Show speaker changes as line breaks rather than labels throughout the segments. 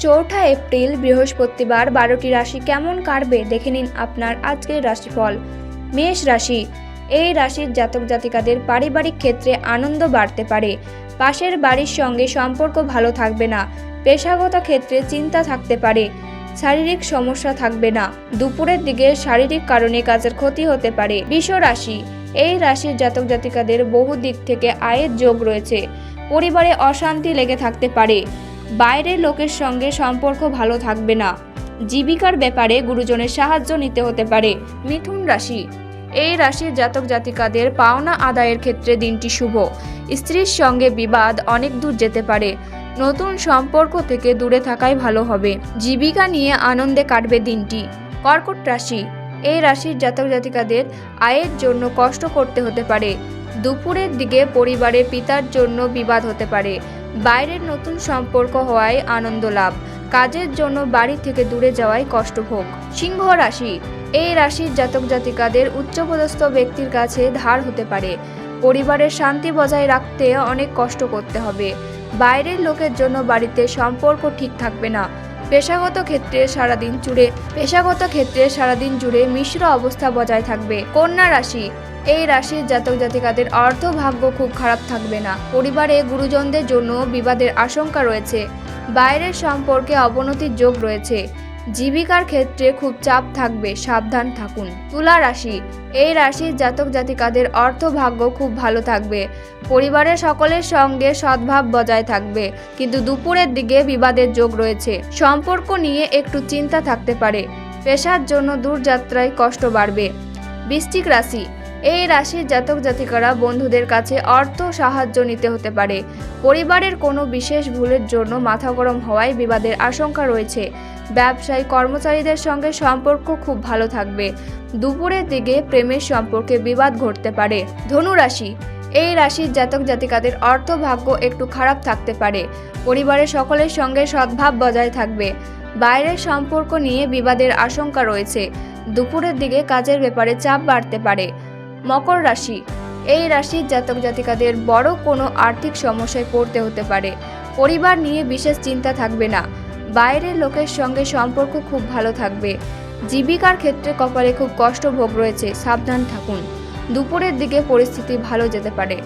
চৌঠা এপ্রিল বৃহস্পতিবার 12টি রাশি কেমন কাটবে দেখে নিন আপনার আজকের রাশিফল। মেষ রাশি, এই রাশির জাতক জাতিকাদের পারিবারিক ক্ষেত্রে আনন্দ বাড়তে পারে। পাশের বাড়ির সঙ্গে সম্পর্ক ভালো থাকবে না। পেশাগত ক্ষেত্রে চিন্তা থাকতে পারে। শারীরিক সমস্যা থাকবে না। দুপুরের দিকে শারীরিক কারণে কাজের ক্ষতি হতে পারে। বৃষ রাশি, এই রাশির জাতক জাতিকাদের বহু দিক থেকে আয়ের যোগ রয়েছে। পরিবারে অশান্তি লেগে থাকতে পারে। বাইরের লোকের সঙ্গে সম্পর্ক ভালো থাকবে না। জীবিকার ব্যাপারে গুরুজনের সাহায্য নিতে হতে পারে। মিথুন রাশি, এই রাশির জাতক জাতিকাদের পাওনা আদায়ের ক্ষেত্রে দিনটি শুভ। স্ত্রীর সঙ্গে বিবাদ অনেক দূর যেতে পারে। নতুন সম্পর্ক থেকে দূরে থাকাই ভালো হবে। জীবিকা নিয়ে আনন্দে কাটবে দিনটি। কর্কট রাশি, এই রাশির জাতক জাতিকাদের আয়ের জন্য কষ্ট করতে হতে পারে। দুপুরের দিকে পরিবারে পিতার জন্য বিবাদ হতে পারে। বাইরের নতুন সম্পর্ক হওয়ায় আনন্দ লাভ। কাজের জন্য বাড়ি থেকে দূরে যাওয়ায় কষ্টভোগ। সিংহ রাশি, এই রাশির জাতক জাতিকাদের উচ্চপদস্থ ব্যক্তির কাছে ধার হতে পারে। পরিবারের শান্তি বজায় রাখতে অনেক কষ্ট করতে হবে। বাইরের লোকের জন্য বাড়িতে সম্পর্ক ঠিক থাকবে না। পেশাগত ক্ষেত্রে সারাদিন জুড়ে মিশ্র অবস্থা বজায় থাকবে। কন্যা রাশি, এই রাশির জাতক জাতিকাদের অর্থ ভাগ্য খুব খারাপ থাকবে না। পরিবারে গুরুজনদের জন্য বিবাদের আশঙ্কা রয়েছে। বাইরের সম্পর্কে অবনতির যোগ রয়েছে। জীবিকার ক্ষেত্রে খুব চাপ থাকবে, সাবধান থাকুন। তুলা রাশি, এই রাশির জাতক জাতিকাদের অর্থ ভাগ্য খুব ভালো থাকবে। পরিবারের সকলের সঙ্গে সদ্ভাব বজায় থাকবে, কিন্তু দুপুরের দিকে বিবাদের যোগ রয়েছে। সম্পর্ক নিয়ে একটু চিন্তা থাকতে পারে। পেশার জন্য দূরযাত্রায় কষ্ট বাড়বে। বৃশ্চিক রাশি, এই রাশির জাতক জাতিকারা বন্ধুদের কাছে অর্থ সাহায্য নিতে হতে পারে। পরিবারের কোনো বিশেষ ভুলের জন্য মাথা গরম হওয়ায় বিবাদের আশঙ্কা রয়েছে। ব্যবসায়ী কর্মচারীদের সঙ্গে সম্পর্ক খুব ভালো থাকবে। দুপুরের দিকে প্রেমের সম্পর্কে বিবাদ ঘটতে পারে। ধনু রাশি, এই রাশির জাতক জাতিকাদের অর্থ ভাগ্য একটু খারাপ থাকতে পারে। পরিবারের সকলের সঙ্গে সদ্ভাব বজায় থাকবে। বাইরের সম্পর্ক নিয়ে বিবাদের আশঙ্কা রয়েছে। দুপুরের দিকে কাজের ব্যাপারে চাপ বাড়তে পারে। মকর রাশি, এই রাশির জাতক জাতিকাদের বড় কোনো আর্থিক সমস্যায় পড়তে হতে পারে। পরিবার নিয়ে বিশেষ চিন্তা থাকবে না। বাইরের লোকের সঙ্গে সম্পর্ক খুব ভালো থাকবে। জীবিকার ক্ষেত্রে কপালে খুব কষ্ট ভোগ রয়েছে, সাবধান থাকুন। দুপুরের দিকে পরিস্থিতি ভালো যেতে পারে।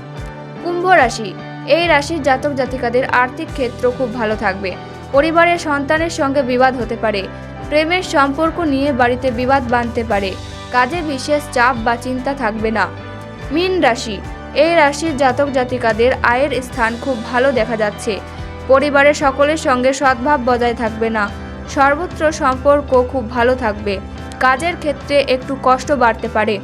কুম্ভ রাশি, এই রাশির জাতক জাতিকাদের আর্থিক ক্ষেত্র খুব ভালো থাকবে। পরিবারের সন্তানের সঙ্গে বিবাদ হতে পারে। প্রেমের সম্পর্ক নিয়ে বাড়িতে বিবাদ বাঁধতে পারে। কাজে বিশেষ চাপ বা চিন্তা থাকবে না। মীন রাশি, এই রাশির জাতক জাতিকাদের আয়ের স্থান খুব ভালো দেখা যাচ্ছে। পরিবারের সকলের সঙ্গে সদ্ভাব বজায় থাকবে না। সর্বত্র সম্পর্ক খুব ভালো থাকবে। কাজের ক্ষেত্রে একটু কষ্ট বাড়তে পারে।